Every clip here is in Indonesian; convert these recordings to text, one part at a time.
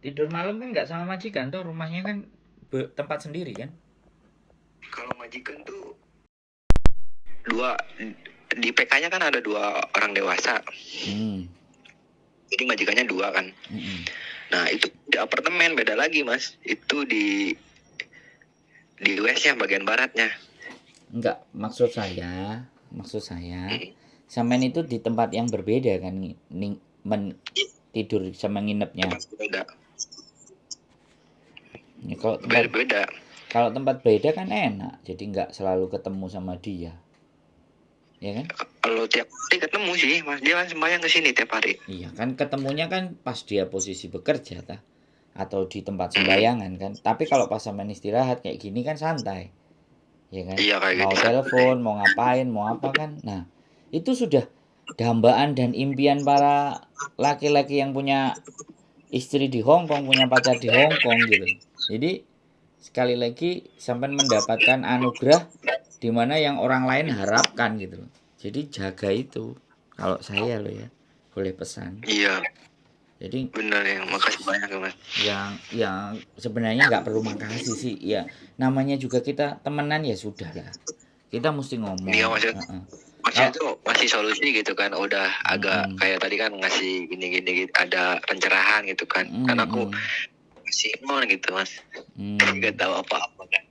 Tidur malam kan nggak sama majikan tuh, rumahnya kan tempat sendiri kan? Kalau majikan tuh dua, di PK-nya kan ada 2 orang dewasa. Hmm. Jadi majikannya 2 kan. Mm-mm. Nah itu di apartemen beda lagi mas. Itu di WC bagian baratnya. Enggak, maksud saya, sampean itu di tempat yang berbeda kan, tidur sama nginepnya. Tempat beda. Ya, Beda. kalau tempat beda kan enak, jadi nggak selalu ketemu sama dia, ya kan? Kalau tiap hari ketemu sih mas. Dia kan sembahyang ke sini tiap hari. Iya kan, ketemunya kan pas dia posisi bekerja tah, atau di tempat sembayangan kan. Tapi kalau pas sampean istirahat kayak gini kan santai, ya kan? Iya kayak Mau gitu. telepon, mau ngapain, mau apa kan. Nah, itu sudah dambaan dan impian para laki-laki yang punya istri di Hong Kong, punya pacar di Hong Kong gitu. Jadi sekali lagi sampai mendapatkan anugerah di mana yang orang lain harapkan gitu. Jadi jaga itu. Kalau saya loh ya, boleh pesan. Iya Jadi benar ya. Makasih banyak ya mas. yang sebenarnya nggak perlu makasih sih. Ya namanya juga kita temenan ya sudah lah. Kita mesti Iya ngomong. mas. Maksudnya Kalau tuh masih solusi gitu kan. Udah agak mm-mm, kayak tadi kan ngasih gini-gini gitu. Ada pencerahan gitu kan. Kan aku mm-mm, masih nol gitu mas. mm, Gak tahu apa-apa kan.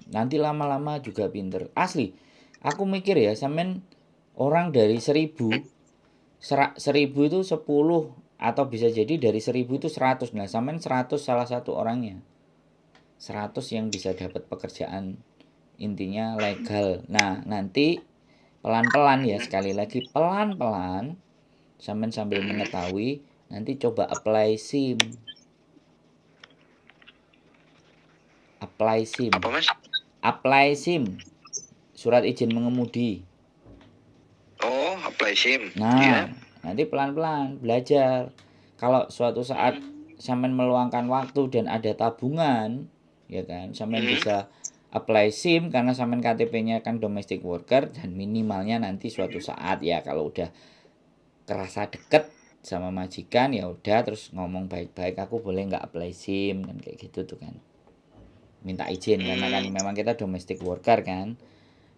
nanti lama-lama juga pinter. Asli, aku mikir ya, sampean orang dari 1000, 1000 itu 10 atau bisa jadi dari 1000 itu 100. Nah, sampean 100 salah satu orangnya. 100 yang bisa dapat pekerjaan intinya legal. Nah, nanti pelan-pelan ya, sekali lagi pelan-pelan sampean sambil mengetahui, nanti coba apply SIM. Apply SIM. Apa mas? Apply SIM. Surat izin mengemudi. Oh apply SIM. Nah, Iya. nanti pelan-pelan belajar. Kalau suatu saat sampean meluangkan waktu dan ada tabungan, ya kan, sampean Hmm. bisa apply SIM karena sampean KTP-nya kan domestic worker, dan minimalnya nanti suatu saat ya kalau udah kerasa deket sama majikan ya udah terus ngomong baik-baik, aku boleh nggak apply SIM dan kayak gitu tuh kan. Minta izin karena kan Hmm. memang kita domestic worker kan.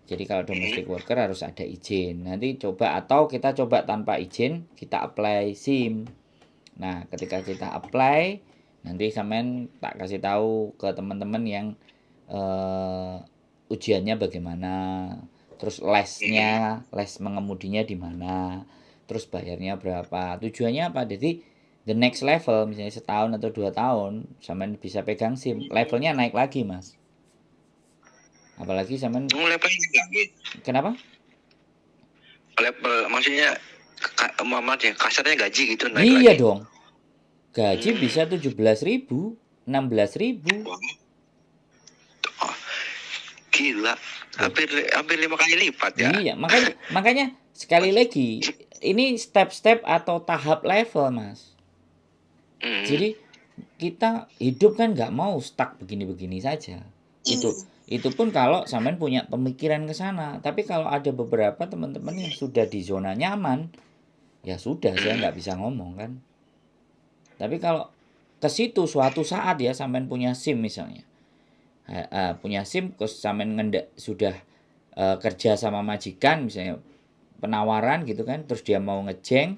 Jadi kalau domestic worker harus ada izin. Nanti coba, atau kita coba tanpa izin, kita apply SIM. Nah, ketika kita apply, nanti sampean tak kasih tahu ke teman-teman yang ujiannya bagaimana, terus les mengemudinya di mana, terus bayarnya berapa, tujuannya apa. Jadi the next level, misalnya setahun atau 2 tahun, sampean bisa pegang SIM, levelnya naik lagi mas. Apalagi sampean, Levelnya lagi. kenapa? Level maksudnya Muhammad ya kasarnya gaji gitu naik Iya lagi. dong. Gaji Hmm. bisa 17.000, 16.000. Wah, oh, gila. Loh, Hampir 5 kali lipat ya. iya, makanya makanya sekali lagi ini step-step atau tahap level, Mas. Hmm. Jadi kita hidup kan nggak mau stuck begini-begini saja. Itu pun kalau sampean punya pemikiran ke sana. Tapi kalau ada beberapa teman-teman yang sudah di zona nyaman, ya sudah, saya nggak bisa ngomong kan. Tapi kalau ke situ suatu saat ya sampean punya SIM misalnya, punya SIM terus sampean sudah kerja sama majikan misalnya, penawaran gitu kan, terus dia mau ngejeng,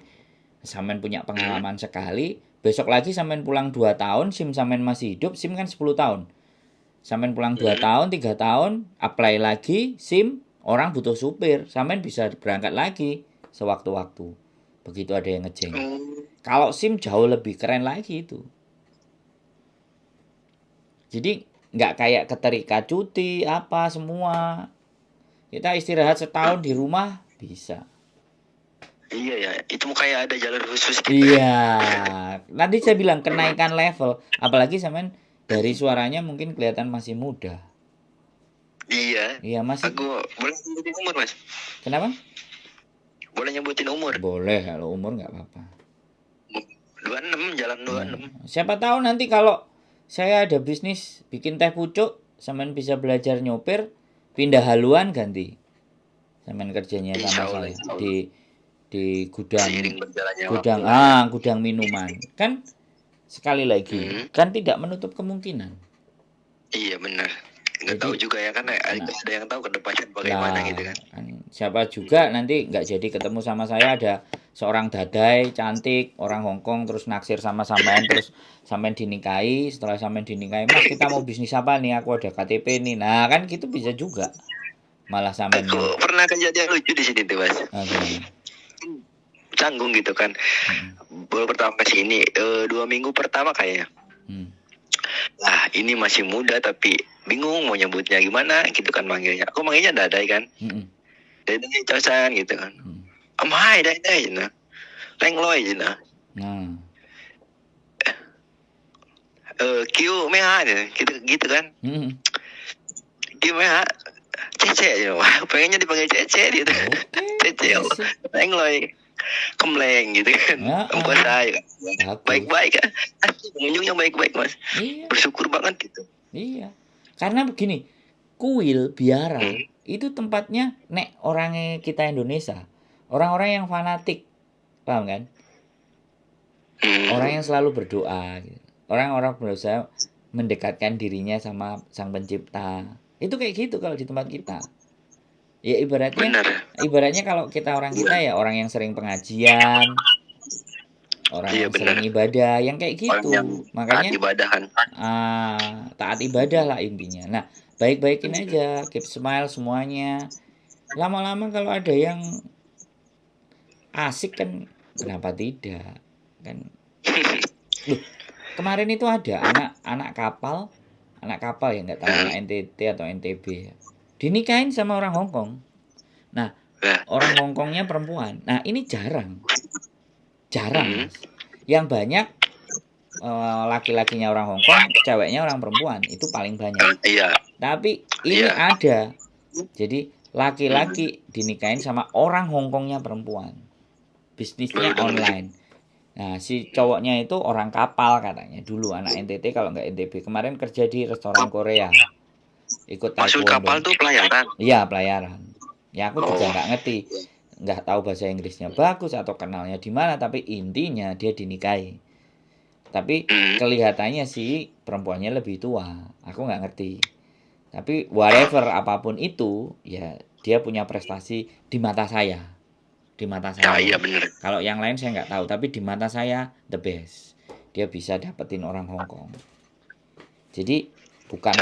sampean punya pengalaman sekali, besok lagi sampean pulang 2 tahun, SIM sampean masih hidup, SIM kan 10 tahun. Sampean pulang 2 tahun, 3 tahun, apply lagi SIM, orang butuh supir, sampean bisa berangkat lagi sewaktu-waktu. Begitu ada yang ngejeng. Oh, Kalau SIM jauh lebih keren lagi itu. Jadi nggak kayak keterika cuti apa semua. Kita istirahat setahun di rumah bisa. iya ya. Itu kayak ada jalur khusus gitu ya. Iya, nanti saya bilang kenaikan level. Apalagi sampean dari suaranya mungkin kelihatan masih muda. Iya. Iya masih. Aku boleh nyebutin umur mas. Kenapa? Boleh nyebutin umur. Boleh, kalau umur nggak apa-apa. 26 jalan Ya, 26. siapa tahu nanti kalau saya ada bisnis bikin teh pucuk, sampean bisa belajar nyopir, pindah haluan ganti. Sampean kerjanya sama Insya Allah. saya Insya Allah. di gudang Seiring berjalannya waktu gudang lah ya. gudang minuman. Kan sekali lagi kan tidak menutup kemungkinan. Iya benar. Nggak tahu Jadi juga ya kan ada yang tahu ke depannya bagaimana gitu lah kan. kan siapa juga nanti nggak jadi ketemu sama saya, ada seorang dadai cantik orang Hongkong terus naksir sama sampean, terus sampean dinikahi, setelah sampean dinikahi, Mas kita mau bisnis apa nih, aku ada KTP nih, nah kan gitu bisa juga malah Aku sampeannya. pernah kejadian lucu di sini tuh Mas. Gimana? Canggung gitu kan. Baru pertama ke sini 2 minggu pertama kayaknya. Nah ini masih muda tapi bingung mau nyebutnya gimana gitu kan manggilnya. Aku manggilnya Dadai kan. Dadai cosan gitu kan. Hai Dadai nah. Lengloy nah. Kiu meha gitu kan. Kiu meha Cece ya. Pengennya dipanggil Cece gitu. Cece Lengloy. Kemleng gitu kan. Tempat saya kan. Baik-baik kan. Pengunjungnya baik-baik Mas. Iya. Bersyukur banget gitu. Iya. Karena begini, kuil biara itu tempatnya nek orangnya kita Indonesia, orang-orang yang fanatik, paham kan? Orang yang selalu berdoa, gitu. Orang-orang berusaha mendekatkan dirinya sama Sang Pencipta. Itu kayak gitu kalau di tempat kita. Ya ibaratnya kalau kita orang kita ya orang yang sering pengajian, orang yang sering ibadah, yang kayak gitu. Makanya taat ibadah lah intinya. Nah, baik-baikin aja, keep smile semuanya. Lama-lama kalau ada yang asik kan kenapa tidak? Kan. Loh, kemarin itu ada anak kapal ya nggak tahu anak NTT atau NTB ya. Dinikahin sama orang Hongkong. Nah, orang Hongkongnya perempuan. Nah, ini jarang. Mas. Yang banyak laki-lakinya orang Hongkong, ceweknya orang perempuan. Itu paling banyak. Tapi ini ada. Jadi laki-laki dinikahin sama orang Hongkongnya perempuan. Bisnisnya online. Nah, si cowoknya itu orang kapal katanya. Dulu anak NTT kalau nggak NTB. Kemarin kerja di restoran Korea. Ikut taekwondo. Masuk kapal tuh pelayaran? Iya, pelayaran. Ya aku juga nggak ngerti. Nggak tahu bahasa Inggrisnya bagus atau kenalnya di mana. Tapi intinya dia dinikahi. Tapi kelihatannya sih perempuannya lebih tua. Aku nggak ngerti. Tapi whatever apapun itu, ya dia punya prestasi di mata saya. Di mata saya. Iya bener. Kalau yang lain saya nggak tahu, tapi di mata saya the best. Dia bisa dapetin orang Hongkong. Jadi bukan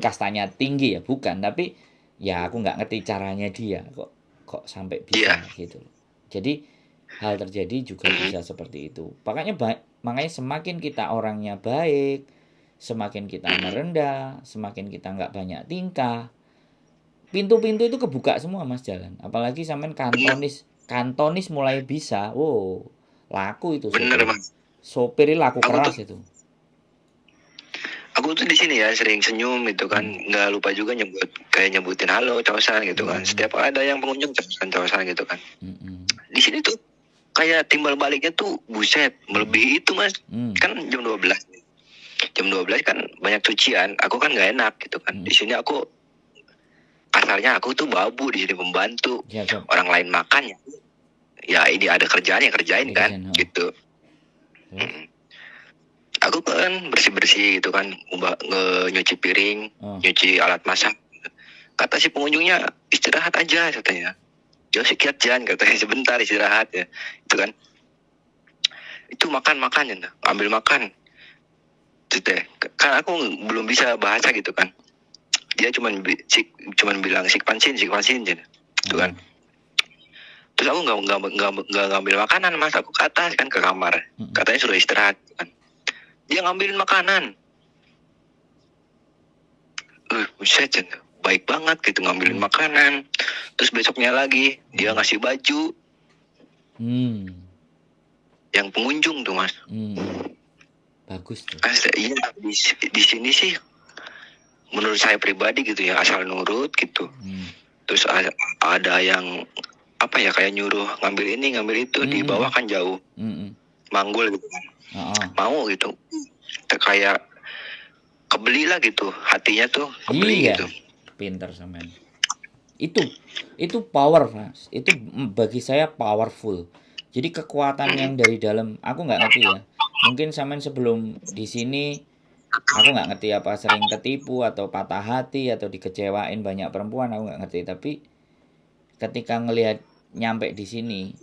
kastanya tinggi ya, bukan, tapi ya aku nggak ngerti caranya dia kok sampai bisa gitu. Jadi hal terjadi juga bisa seperti itu. Makanya semakin kita orangnya baik, semakin kita merendah, semakin kita nggak banyak tingkah, pintu-pintu itu kebuka semua Mas jalan. Apalagi sampean kantonis mulai bisa, laku itu bener Mas. Sopir laku keras itu. Aku tuh di sini ya sering senyum gitu kan, nggak lupa juga nyebutin halo cawasan gitu kan. Setiap ada yang pengunjung cawasan gitu kan. Di sini tuh kayak timbal baliknya tuh buset melebihi itu Mas. Kan jam 12 kan banyak cucian, aku kan nggak enak gitu kan. Di sini aku kasarnya aku tuh babu di sini, pembantu. Orang lain makan ya ini ada kerjaan ya kerjain kan gitu. Aku kan bersih gitu kan, nyuci piring, nyuci alat masak. Kata si pengunjungnya istirahat aja katanya. Ya sekian jangan katanya, sebentar istirahat ya. Itu kan. Itu makan ya, ambil makan. Kan aku belum bisa bahasa gitu kan. Dia cuman bilang sikpansin aja. Itu kan. Terus aku nggak ngambil makanan Mas, aku ke atas kan ke kamar. Katanya suruh istirahat kan. Dia ngambilin makanan. Buset, baik banget gitu ngambilin makanan. Terus besoknya lagi dia ngasih baju. Yang pengunjung tuh Mas. Bagus tuh. Iya di sini sih menurut saya pribadi gitu ya, asal nurut gitu. Terus ada yang apa ya kayak nyuruh ngambil ini ngambil itu, di bawah kan jauh. Manggul gitu kan. Mau gitu. Kayak kebeli lah gitu, hatinya tuh kebeli gitu. Pinter sampean. Itu power Mas. Itu bagi saya powerful. Jadi kekuatan yang dari dalam, aku nggak ngerti ya. Mungkin sampean sebelum di sini aku nggak ngerti apa sering ketipu atau patah hati atau dikecewain banyak perempuan, aku nggak ngerti. Tapi ketika ngelihat nyampe di sini,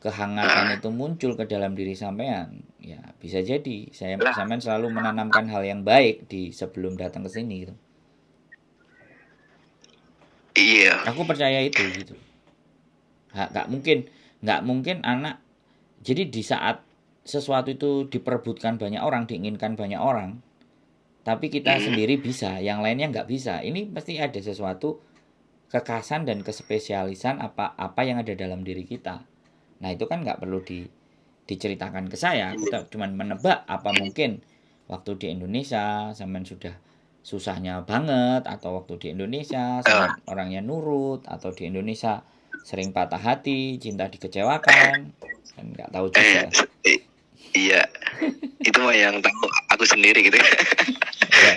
kehangatan itu muncul ke dalam diri sampean, ya bisa jadi sampean selalu menanamkan hal yang baik di sebelum datang ke sini gitu. Iya. Aku percaya itu gitu. Nggak mungkin anak. Jadi di saat sesuatu itu diperebutkan banyak orang, diinginkan banyak orang, tapi kita sendiri bisa, yang lainnya nggak bisa. Ini pasti ada sesuatu kekhasan dan kespesialisan apa yang ada dalam diri kita. Nah itu kan nggak perlu diceritakan ke saya. Aku cuma menebak apa mungkin waktu di Indonesia sampean sudah susahnya banget, atau waktu di Indonesia sampean orangnya nurut, atau di Indonesia sering patah hati, cinta dikecewakan, kan nggak tahu juga. Iya, itu mah yang tahu aku sendiri gitu. Ya,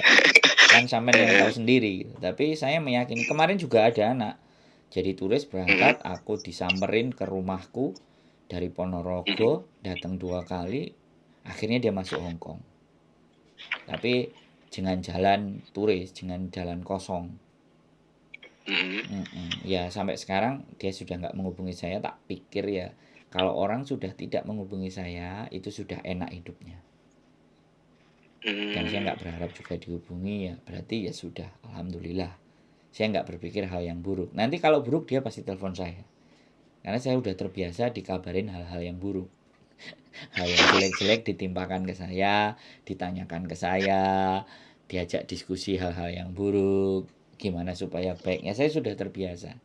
kan sampean yang tahu sendiri. Tapi saya meyakini kemarin juga ada anak jadi turis berangkat, aku disamperin ke rumahku dari Ponorogo, datang 2 kali, akhirnya dia masuk Hong Kong. Tapi dengan jalan turis, dengan jalan kosong. Ya sampai sekarang dia sudah nggak menghubungi saya. Tak pikir ya kalau orang sudah tidak menghubungi saya itu sudah enak hidupnya. Dan saya nggak berharap juga dihubungi, ya berarti ya sudah, alhamdulillah. Saya nggak berpikir hal yang buruk. Nanti kalau buruk dia pasti telepon saya. Karena saya udah terbiasa dikabarin hal-hal yang buruk. Hal yang jelek-jelek ditimpakan ke saya, ditanyakan ke saya, diajak diskusi hal-hal yang buruk, gimana supaya baiknya, saya sudah terbiasa.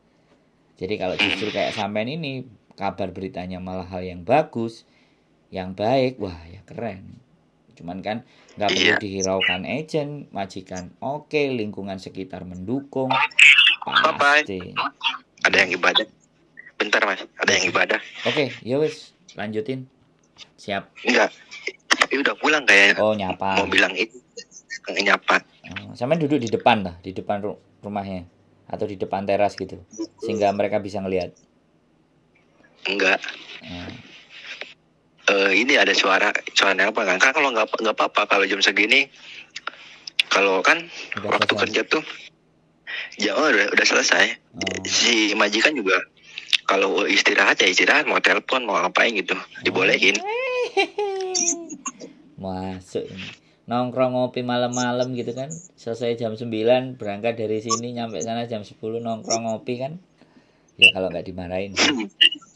Jadi kalau justru kayak sampean ini, kabar beritanya malah hal yang bagus, yang baik, wah ya keren. Cuman kan nggak perlu dihiraukan agent, majikan oke, lingkungan sekitar mendukung, pasti. Ada yang ibadah. Bentar mas, ada yang ibadah. Oke, ya wis, lanjutin. Siap. Enggak, tapi udah pulang kayaknya. Oh nyapa. Mau bilang itu, nyapa. Sampean duduk di depan lah, di depan rumahnya, atau di depan teras gitu, sehingga mereka bisa ngelihat. Enggak. Ini ada suara apa kan? Kan kalau nggak apa-apa kalau jam segini, kalau kan waktu kerja tuh, jam udah selesai. Si majikan juga kalau istirahat ya istirahat, mau telepon mau ngapain gitu dibolehin. Masuk ini. Nongkrong ngopi malam-malam gitu kan, selesai jam 9 berangkat dari sini, nyampe sana jam 10 nongkrong ngopi kan. Ya kalau nggak dimarahin,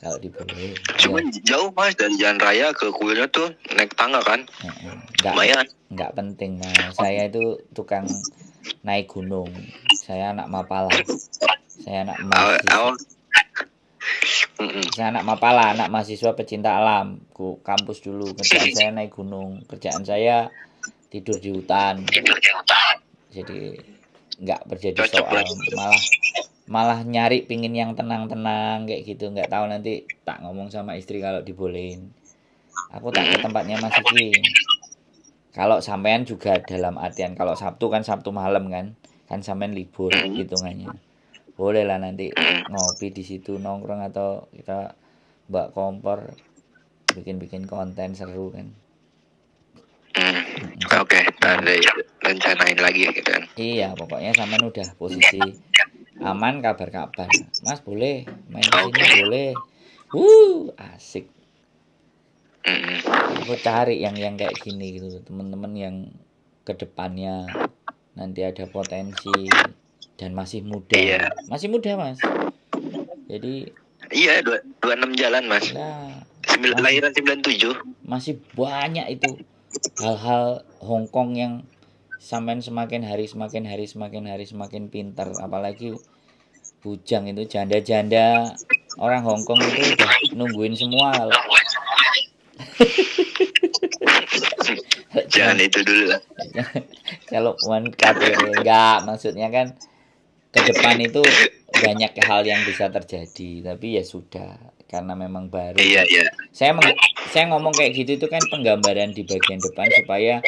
kalau dibolehin. Cuma jauh mas, dari jalan raya ke kuilnya tuh naik tangga kan. Nggak penting mas, saya itu tukang naik gunung, saya anak Mapala, saya anak mahasiswa. Saya anak Mapala, anak mahasiswa pecinta alam. Ku kampus dulu, kerjaan saya naik gunung, kerjaan saya tidur di hutan. Jadi nggak berjadi soal, malah nyari pingin yang tenang-tenang kayak gitu. Nggak tahu nanti tak ngomong sama istri kalau dibolehin. Aku tak ke tempatnya Mas Iki. Kalau sampean juga dalam artian, kalau Sabtu kan Sabtu malam kan sampean libur hitungannya. Boleh lah nanti ngopi di situ, nongkrong, atau kita mbak kompor bikin konten seru kan. Oke, tadi rencanain lagi gitu kan. Iya, pokoknya sampean udah posisi aman, kabar-kabar. Mas boleh main ke sini, boleh. Asik. Aku cari yang kayak gini gitu, teman-teman yang kedepannya nanti ada potensi dan masih muda. Masih muda mas. Jadi iya 26 jalan mas. Nah, lahiran 97. Masih banyak itu hal-hal Hongkong yang sampean semakin hari semakin pintar. Apalagi bujang itu, janda-janda orang Hongkong itu udah nungguin semua. Jangan itu dulu lah. Kalau one KTP enggak, maksudnya kan ke depan itu banyak hal yang bisa terjadi, tapi ya sudah, karena memang baru. Iya. Saya ngomong kayak gitu itu kan penggambaran di bagian depan supaya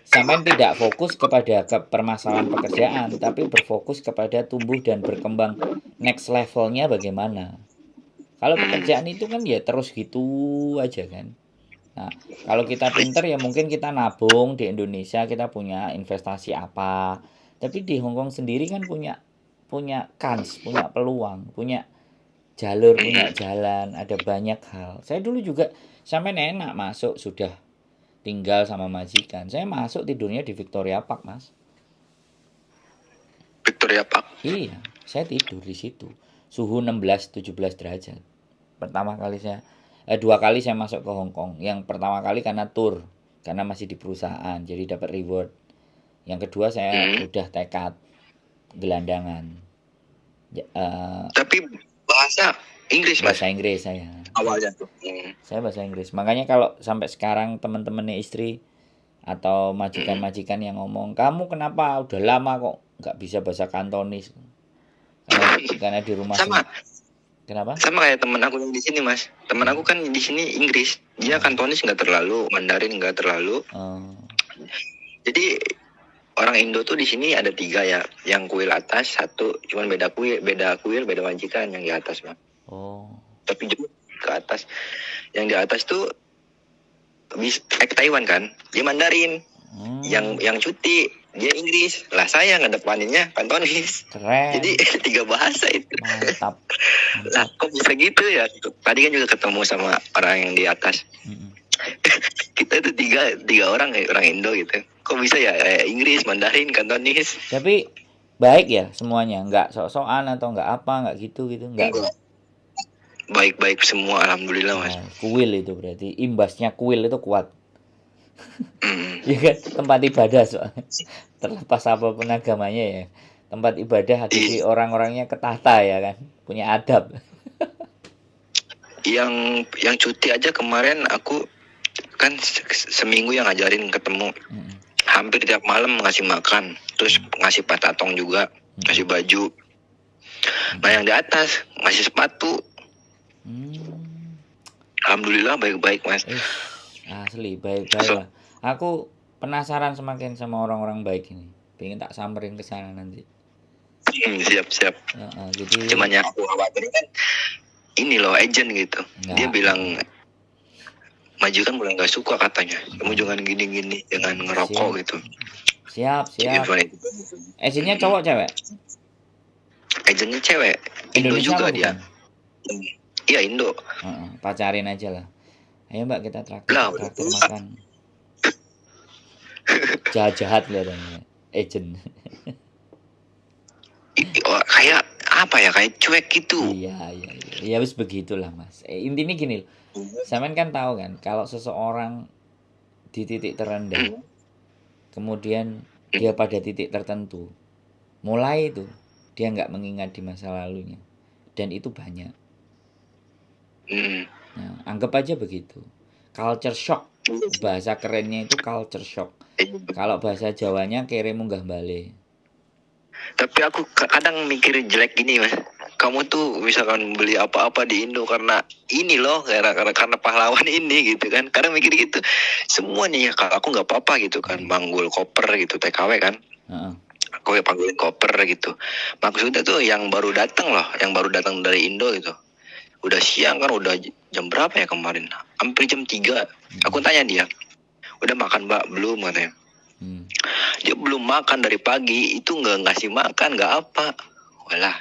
sampean tidak fokus kepada permasalahan pekerjaan, tapi berfokus kepada tumbuh dan berkembang next levelnya bagaimana. Kalau pekerjaan itu kan ya terus gitu aja kan. Nah, kalau kita pinter ya mungkin kita nabung di Indonesia, kita punya investasi apa. Tapi di Hong Kong sendiri kan punya punya kans, punya peluang, punya jalur, punya jalan, ada banyak hal. Saya dulu juga sampai enak masuk sudah tinggal sama majikan. Saya masuk tidurnya di Victoria Park, Mas. Victoria Park. Iya, saya tidur di situ. Suhu 16-17 derajat. Pertama kali saya dua kali saya masuk ke Hong Kong. Yang pertama kali karena tour, karena masih di perusahaan, jadi dapat reward. Yang kedua saya udah tekad gelandangan. Tapi bahasa Inggris, Mas. Bahasa Inggris saya. Awalnya tuh. Saya bahasa Inggris. Makanya kalau sampai sekarang teman-temannya istri atau majikan-majikan yang ngomong, "Kamu kenapa udah lama kok nggak bisa bahasa Kantonis?" Karena di rumah sama. Kenapa? Sama kayak temen aku yang di sini, Mas. Temen aku kan di sini Inggris. Dia Kantonis nggak terlalu, Mandarin nggak terlalu. Jadi orang Indo tuh di sini ada 3 ya. Yang kuil atas 1, cuman beda kuil, beda majikan yang di atas, Mas. Tapi juga ke atas. Yang di atas tuh Taiwan kan, dia Mandarin. Yang cuti dia Inggris. Lah saya ngedepaninnya Kantonis. Keren. Jadi 3 bahasa itu. Mantap. Lah kok bisa gitu ya? Tadi kan juga ketemu sama orang yang di atas. Kita itu tiga orang ya, orang Indo gitu. Kok bisa ya Inggris, Mandarin, Kantonis? Tapi baik ya semuanya, nggak sok-sokan atau nggak apa, nggak gitu nggak. Baik-baik semua, alhamdulillah, Mas. Kuil itu berarti imbasnya kuil itu kuat. Ya kan, tempat ibadah soalnya. Terlepas apapun agamanya ya, tempat ibadah hati orang-orangnya ketata ya kan, punya adab. Yang cuti aja kemarin aku kan seminggu yang ngajarin ketemu. Hampir tiap malam ngasih makan, terus ngasih patatong juga, ngasih baju. Nah yang di atas ngasih sepatu. Alhamdulillah baik-baik, Mas. Asli baik-baik lah. Aku penasaran semakin sama orang-orang baik ini. Pengen tak samperin ke sana nanti. Siap. Jadi cuman yang aku khawatir kan ini loh agent gitu. Dia bilang majikan mulai nggak suka katanya. Kamu jangan gini-gini, jangan ngerokok gitu. Siap. Agentnya cowok cewek? Agentnya cewek. Indo juga dia. Iya Indo. Pacarin aja lah. Ayo Mbak kita traktir makan. Jahat kelihatannya agent. Kayak apa ya, kayak cuek gitu. Iya harus begitulah Mas. Intinya gini loh. Sampean kan tahu kan kalau seseorang di titik terendah kemudian dia pada titik tertentu, mulai itu dia nggak mengingat di masa lalunya, dan itu banyak. Nah, anggap aja begitu. Culture shock, bahasa kerennya itu culture shock. Kalau bahasa Jawanya kere munggah bale. Tapi aku kadang mikir jelek gini, Mas. Kamu tuh misalkan beli apa-apa di Indo karena ini loh, karena pahlawan ini gitu kan. Kadang mikir gitu. Semua nih ya, kalau aku nggak apa-apa gitu kan, manggul koper gitu, TKW kan. Aku ya panggilin koper gitu. Maksudnya tuh yang baru datang loh, yang baru datang dari Indo gitu. Udah siang kan, udah jam berapa ya kemarin? Hampir jam 3. Aku tanya dia, udah makan Mbak? Belum katanya. Dia belum makan dari pagi, itu nggak ngasih makan, nggak apa. Walah,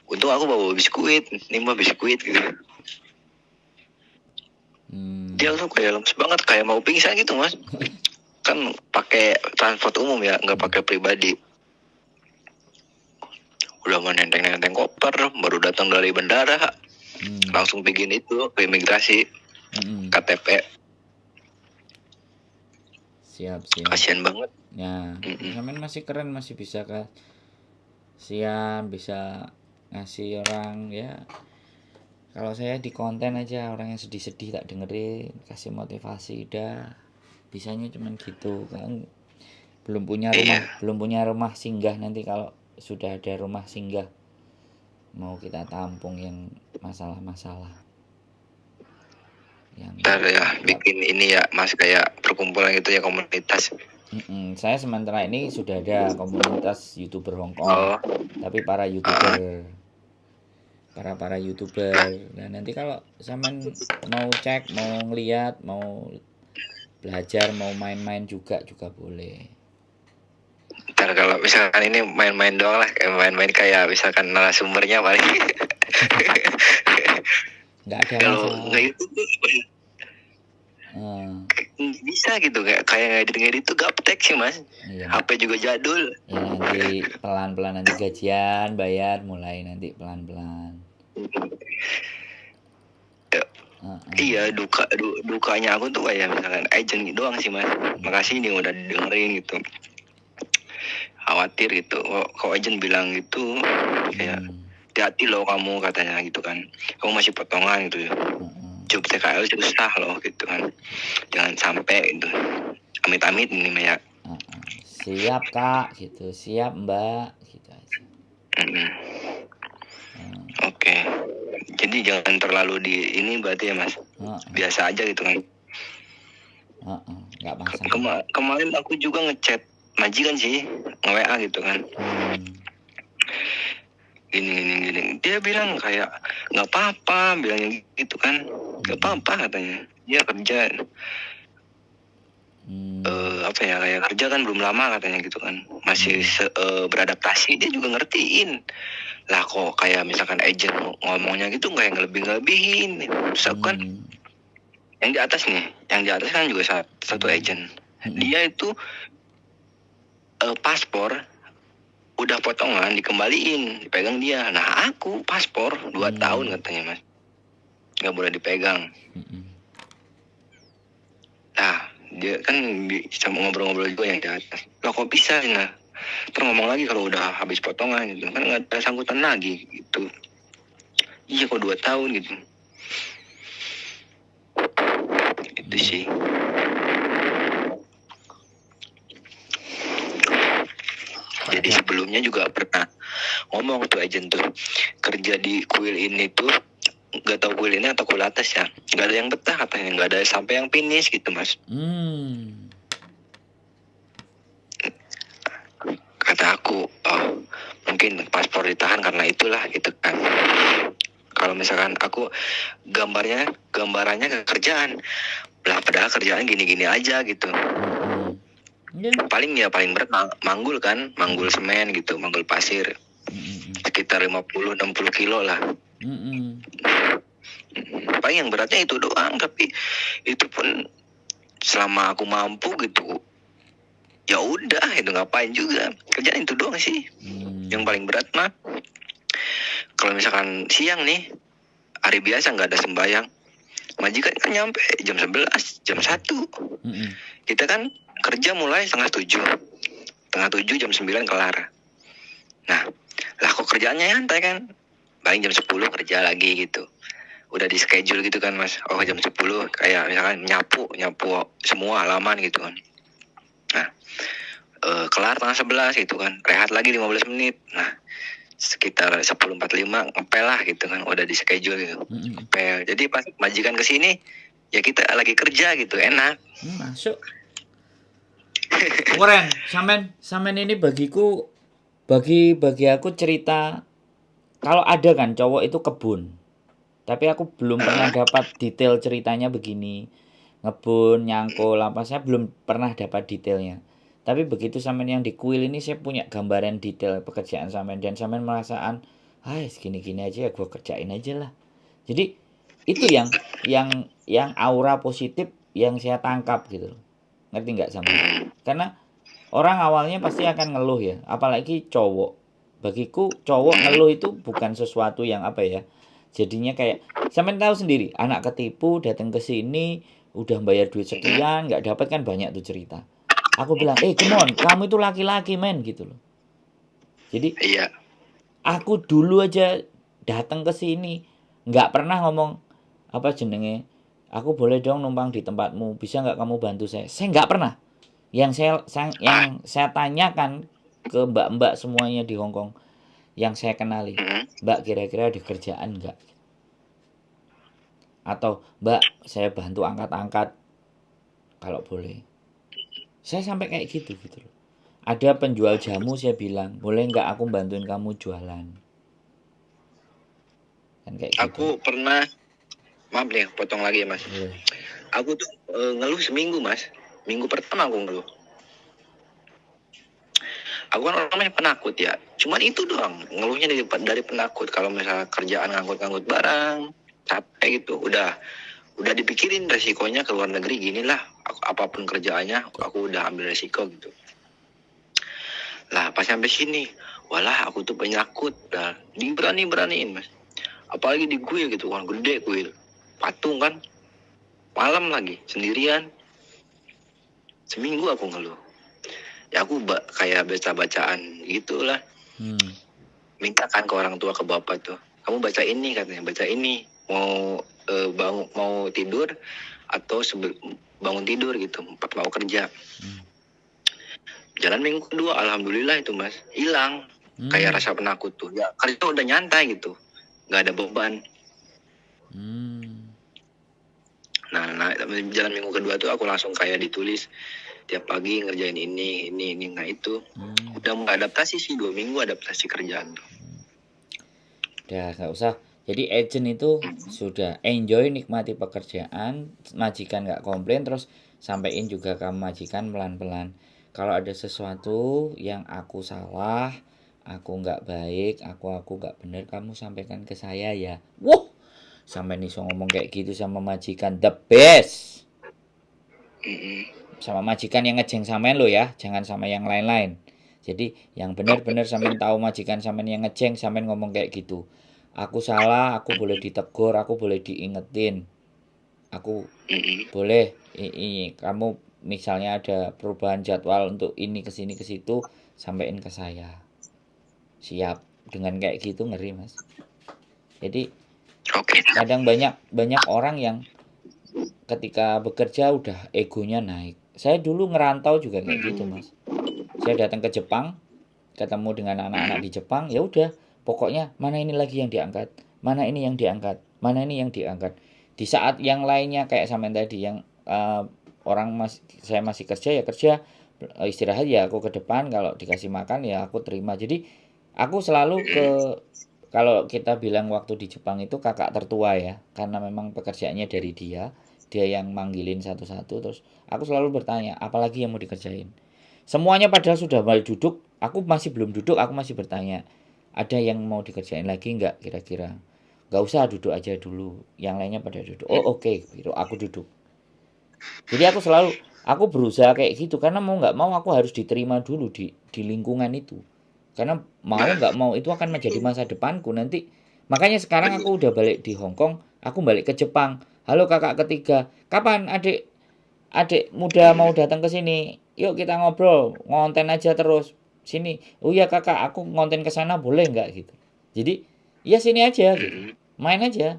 untung aku bawa biskuit, nih Mbak biskuit gitu. Dia tuh kayak lemes banget, kayak mau pingsan gitu Mas. Kan pakai transport umum ya, nggak pakai pribadi. Udah menenteng-nenteng koper, baru datang dari bandara, langsung bikin itu ke imigrasi, KTP. Siap. Kasian banget. Ya, sampean masih keren, masih bisa kasihan, bisa ngasih orang ya. Kalau saya di konten aja orang yang sedih-sedih tak dengerin, kasih motivasi dah. Bisanya cuman gitu kan. Belum punya rumah singgah, nanti kalau sudah ada rumah singgah mau kita tampung yang masalah-masalah. Ntar ya bikin ini ya Mas, kayak perkumpulan gitu ya, komunitas. Saya sementara ini sudah ada komunitas YouTuber Hong Kong, tapi para YouTuber para YouTuber. Nah, nanti kalau sampean mau cek, mau ngeliat, mau belajar, mau main-main juga boleh. Ntar kalau misalkan ini main-main doang lah, kayak main-main kayak misalkan narasumbernya paling. Nggak ada Kalau masalah. nggak itu bisa gitu, kayak ngedit tuh gaptek sih mas. Iya, HP juga jadul. ya nanti pelan-pelan, nanti gajian bayar mulai nanti pelan-pelan. Iya, dukanya aku tuh kayak misalkan agent doang sih mas. Makasih nih udah dengerin gitu. Khawatir gitu, kok agent bilang gitu, kayak hati-hati loh kamu katanya gitu kan, kamu masih potongan gitu ya. Job TKL susah loh gitu kan, jangan sampai gitu, amit-amit ini ya. Siap kak gitu, siap mbak gitu aja. Oke. Jadi jangan terlalu di ini berarti ya mas, biasa aja gitu kan. Nggak masalah. Kemarin aku juga ngechat majikan sih, nge-WA gitu kan. Gini. Dia bilang kayak nggak apa-apa, bilangnya gitu kan. Nggak apa-apa katanya. Dia kerja. Apa ya, kayak kerja kan belum lama katanya gitu kan. Masih beradaptasi, dia juga ngertiin. Lah kok kayak misalkan agent ngomongnya gitu nggak ngelebih-ngelebihin. Terus aku kan yang di atas kan juga satu agent. Dia itu paspor udah potongan dikembaliin, dipegang dia. Nah aku paspor 2 tahun katanya mas, nggak boleh dipegang. Nah dia kan bisa ngobrol-ngobrol juga yang di atas. Loh kok bisa? Nah terus ngomong lagi kalau udah habis potongan gitu kan nggak ada sangkutan lagi gitu. Iya kok 2 tahun gitu. Itu sih. Jadi sebelumnya juga pernah ngomong tuh agent tuh, kerja di kuil ini tuh nggak tahu kuil ini atau kuil atas ya, nggak ada yang betah katanya, nggak ada sampai yang finish gitu mas. Kata aku, oh mungkin paspor ditahan karena itulah gitu kan. Kalau misalkan aku gambarannya ke kerjaan lah, padahal kerjaan gini-gini aja gitu. Paling berat manggul semen gitu, manggul pasir sekitar 50-60 kilo lah. Paling yang beratnya itu doang, tapi itu pun selama aku mampu gitu ya udah, itu ngapain juga, kerjaan itu doang sih. Yang paling berat mah kalau misalkan siang nih, hari biasa nggak ada sembahyang, majikan kan nyampe jam 11, jam 1. Kita kan kerja mulai setengah 7 jam 9 kelar. Nah lah kok kerjaannya nyantai kan, paling jam 10 kerja lagi gitu, udah di schedule gitu kan mas. Oh jam 10 kayak misalkan nyapu semua halaman gitu kan. Nah kelar tengah 11 gitu kan, rehat lagi 15 menit. Nah sekitar 10.45 ngepel lah gitu kan, udah di schedule gitu. Ngepel, jadi pas majikan kesini ya kita lagi kerja gitu, enak. Masuk. Keren, samen ini bagiku, bagi aku cerita, kalau ada kan cowok itu kebun, tapi aku belum pernah dapat detail ceritanya begini, ngebun, nyangkul apa, saya belum pernah dapat detailnya. Tapi begitu samen yang di kuil ini, saya punya gambaran detail pekerjaan samen, dan samen merasaan, segini-gini aja ya gue kerjain aja lah. Jadi itu yang aura positif yang saya tangkap gitu loh. Ngerti nggak samen? Karena orang awalnya pasti akan ngeluh ya, apalagi cowok. Bagiku cowok ngeluh itu bukan sesuatu yang apa ya, jadinya kayak sampean tahu sendiri, anak ketipu datang ke sini udah bayar duit sekian nggak dapat, kan banyak tuh cerita. Aku bilang come on, kamu itu laki-laki men gitu loh. Jadi aku dulu aja datang ke sini nggak pernah ngomong apa jenenge, aku boleh dong numpang di tempatmu, bisa nggak kamu bantu saya nggak pernah. Yang saya tanyakan ke mbak-mbak semuanya di Hongkong yang saya kenali, mbak kira-kira ada kerjaan nggak, atau mbak saya bantu angkat-angkat kalau boleh. Saya sampai kayak gitu loh. Ada penjual jamu, saya bilang boleh nggak aku bantuin kamu jualan. kan kayak gitu. Aku pernah, maaf nih potong lagi ya Mas. Boleh. Aku tuh ngeluh seminggu Mas. Minggu pertama aku ngeluh. Aku kan orangnya penakut ya. Cuman itu doang, ngeluhnya dari penakut. Kalau misalnya kerjaan ngangkut-ngangkut barang, capek gitu, udah dipikirin resikonya ke luar negeri gini lah. Apapun kerjaannya, aku udah ambil resiko gitu. Lah pas sampai sini, walah aku tuh penakut. Nah, beraniin Mas. Apalagi di kuil gitu kan, gede kuil. Patung kan, malam lagi, sendirian. Seminggu aku ngeluh. Ya aku kayak baca-bacaan gitulah. Mintakan ke orang tua, ke bapak tuh, kamu baca ini katanya, baca ini, mau mau tidur atau bangun tidur gitu, mau kerja. Jalan minggu kedua, alhamdulillah itu Mas, hilang kayak rasa penakut tuh. Ya karena udah nyantai gitu, nggak ada beban. Nah, jalan minggu kedua tuh aku langsung kayak ditulis tiap pagi ngerjain ini. Nah itu udah mengadaptasi sih, 2 minggu adaptasi kerjaan tuh. Udah nggak usah. Jadi agent itu sudah enjoy, nikmati pekerjaan, majikan nggak komplain, terus sampein juga ke majikan pelan-pelan. Kalau ada sesuatu yang aku salah, aku nggak baik, aku nggak bener, kamu sampaikan ke saya ya. Wah, sampai nih ngomong kayak gitu sama majikan the best. Sama majikan yang ngejeng sampean lo ya, jangan sama yang lain-lain. Jadi yang benar-benar sampean tahu majikan sampean yang ngejeng, sampean ngomong kayak gitu. Aku salah, aku boleh ditegur, aku boleh diingetin. Aku boleh kamu misalnya ada perubahan jadwal untuk ini ke sini ke situ, sampein ke saya. Siap. Dengan kayak gitu ngeri, Mas. Jadi kadang banyak orang yang ketika bekerja udah egonya naik. Saya dulu ngerantau juga kayak gitu Mas. Saya datang ke Jepang, ketemu dengan anak-anak di Jepang, ya udah, pokoknya mana ini lagi yang diangkat, mana ini yang diangkat, mana ini yang diangkat. Di saat yang lainnya kayak sampean tadi yang saya masih kerja ya kerja, istirahat ya aku ke depan, kalau dikasih makan ya aku terima. Jadi aku selalu kalau kita bilang waktu di Jepang itu kakak tertua ya, karena memang pekerjaannya dari dia yang manggilin satu-satu, terus aku selalu bertanya apalagi yang mau dikerjain. Semuanya padahal sudah mulai duduk, aku masih belum duduk, aku masih bertanya ada yang mau dikerjain lagi nggak kira-kira. Nggak usah, duduk aja dulu, yang lainnya pada duduk. Oh oke, gitu, aku duduk. Jadi aku berusaha kayak gitu, karena mau nggak mau aku harus diterima dulu di lingkungan itu, karena mau nggak mau itu akan menjadi masa depanku nanti. Makanya sekarang aku udah balik di Hong Kong, aku balik ke Jepang. Halo kakak ketiga, kapan adik adik muda mau datang ke sini? Yuk kita ngobrol, ngonten aja terus sini. Oh iya kakak, aku ngonten ke sana boleh nggak gitu. Jadi ya sini aja gitu, main aja.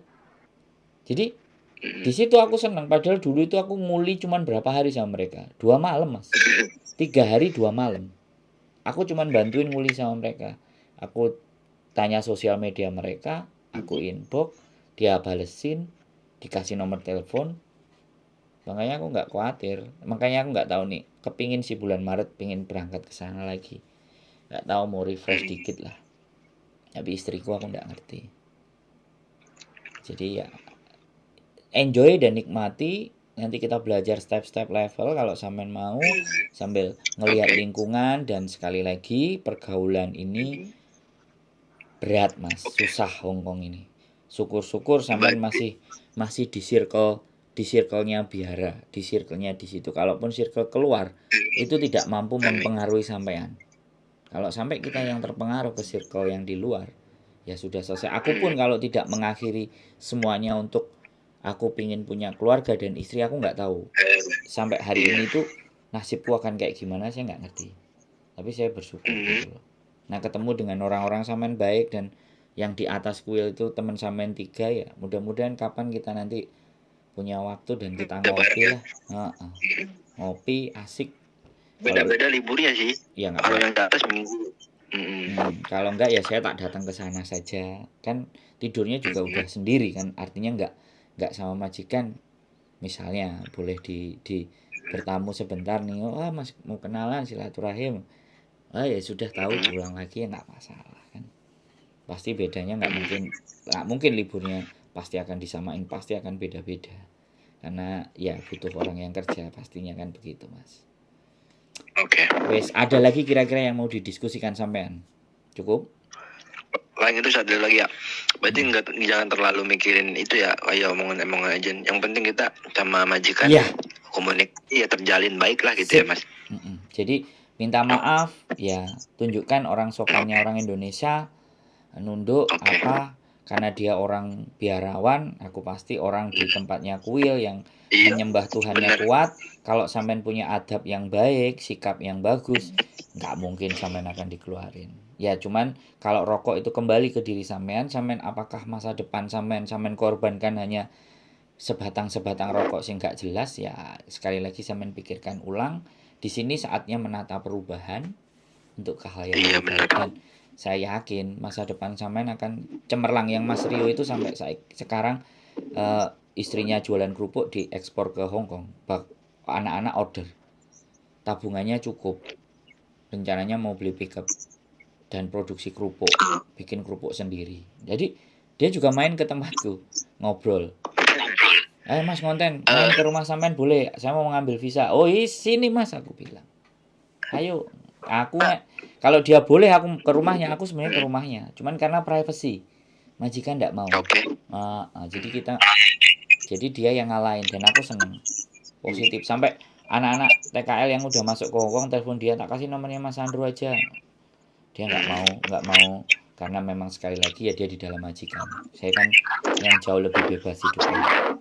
Jadi di situ aku senang. Padahal dulu itu aku nguli cuman berapa hari sama mereka, 2 malam Mas, 3 hari 2 malam. Aku cuman bantuin nguli sama mereka. Aku tanya sosial media mereka, aku inbox, dia balesin, dikasih nomor telepon. Makanya aku nggak khawatir. Makanya aku nggak tahu nih, kepingin sih bulan Maret pingin berangkat ke sana lagi. Nggak tahu mau refresh dikit lah. Tapi istriku aku nggak ngerti. Jadi ya enjoy dan nikmati. Nanti kita belajar step-step level kalau sampean mau, sambil ngelihat lingkungan. Dan sekali lagi pergaulan ini berat Mas, susah Hongkong ini. Syukur-syukur sampean masih di circle-nya biara, di circle-nya di situ. Kalaupun circle keluar itu tidak mampu mempengaruhi sampean. Kalau sampai kita yang terpengaruh ke circle yang di luar, ya sudah selesai. Aku pun kalau tidak mengakhiri semuanya untuk aku pingin punya keluarga dan istri, aku nggak tahu sampai hari ini tuh nasibku akan kayak gimana, saya nggak ngerti. Tapi saya bersyukur gitu loh. Nah ketemu dengan orang-orang sampean baik, dan yang di atas kuil itu teman sampean 3 ya, mudah-mudahan kapan kita nanti punya waktu dan kita ngopi lah. Ngopi asik. Beda-beda liburnya sih. Ya nggak Kalau apa. yang di atas minggu. Kalau enggak ya saya tak datang ke sana saja. Kan tidurnya juga udah sendiri kan, artinya nggak sama majikan. Misalnya boleh di bertamu sebentar nih, oh mas mau kenalan silaturahim, oh ya sudah tahu pulang lagi ya nggak masalah kan. Pasti bedanya nggak mungkin liburnya pasti akan disamain, pasti akan beda-beda. Karena ya butuh orang yang kerja, pastinya kan begitu, Mas. Oke. Wes, ada lagi kira-kira yang mau didiskusikan sampean? Cukup? Lain itu satu lagi ya. Berarti jangan terlalu mikirin itu ya, kayak omongan aja. Yang penting kita sama majikan Iya. komunikasi ya terjalin baik lah gitu ya, Mas. Jadi minta maaf ya, tunjukkan orang sopannya orang Indonesia, nunduk apa, karena dia orang biarawan, aku pasti orang di tempatnya kuil yang menyembah Tuhannya kuat. Kalau sampean punya adab yang baik, sikap yang bagus, nggak mungkin sampean akan dikeluarin. Ya cuman kalau rokok itu kembali ke diri sampean apakah masa depan sampean korbankan hanya sebatang rokok sing gak jelas, ya sekali lagi sampean pikirkan ulang. Di sini saatnya menata perubahan untuk ke hal yang lebih baik, dan saya yakin masa depan sampean akan cemerlang. Yang Mas Rio itu sampai sekarang istrinya jualan kerupuk diekspor ke Hong Kong. Anak-anak order. Tabungannya cukup. Rencananya mau beli pickup dan produksi kerupuk, bikin kerupuk sendiri. Jadi dia juga main ke tempatku, ngobrol. Mas Ngonten, main ke rumah sampean boleh? Saya mau mengambil visa. Oh, sini Mas, aku bilang. Ayo, aku kalau dia boleh aku ke rumahnya, aku sebenarnya ke rumahnya. Cuman karena privacy, majikan enggak mau. Jadi dia yang ngalahin dan aku seneng. Positif. Sampai anak-anak TKL yang udah masuk ke Hong Kong telepon dia, tak kasih nomornya Mas Andrew aja. Dia nggak mau karena memang sekali lagi ya dia di dalam majikan. Saya kan yang jauh lebih bebas hidupnya.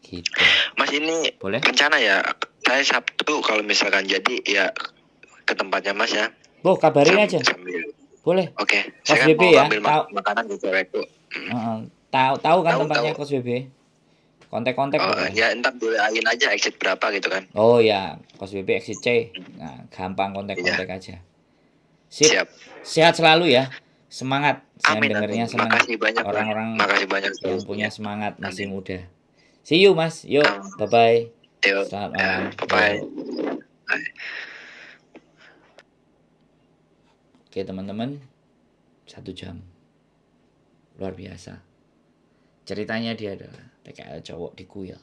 Gitu. Mas, ini boleh rencana ya, saya Sabtu kalau misalkan jadi ya ke tempatnya Mas ya. Kabarin aja. Boleh. Oke. Kos Saya BB kan ya. Tahu makanan di Soreku. Tahu kan tempatnya Kos BB. Kontak-kontak. Ya entar doain aja exit berapa gitu kan. Oh ya, Kos BB exit C. Nah, gampang kontak-kontak aja. Siap. Sehat selalu ya. Semangat. Saya Amin, dengernya senang. Makasih banyak Orang-orang yang punya semangat masih muda. See you Mas. Yuk, bye-bye. Selamat malam. Bye. Oke teman-teman, 1 jam. Luar biasa. Ceritanya dia adalah TKL cowok di kuil.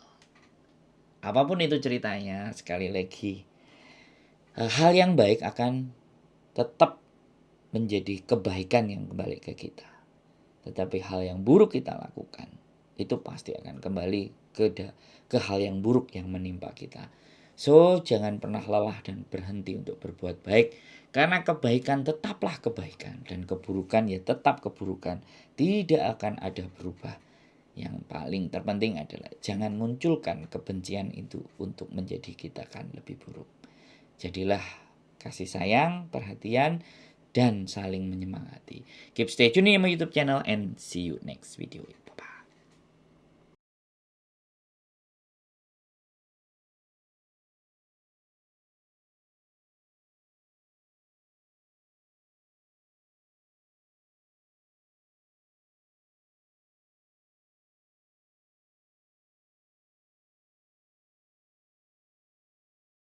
Apapun itu ceritanya, sekali lagi, hal yang baik akan tetap menjadi kebaikan yang kembali ke kita. Tetapi hal yang buruk kita lakukan, itu pasti akan kembali ke hal yang buruk yang menimpa kita. So, jangan pernah lelah dan berhenti untuk berbuat baik. Karena kebaikan tetaplah kebaikan. Dan keburukan ya tetap keburukan. Tidak akan ada berubah. Yang paling terpenting adalah jangan munculkan kebencian itu untuk menjadi kita kan lebih buruk. Jadilah kasih sayang, perhatian, dan saling menyemangati. Keep stay tune in my YouTube channel and see you next video.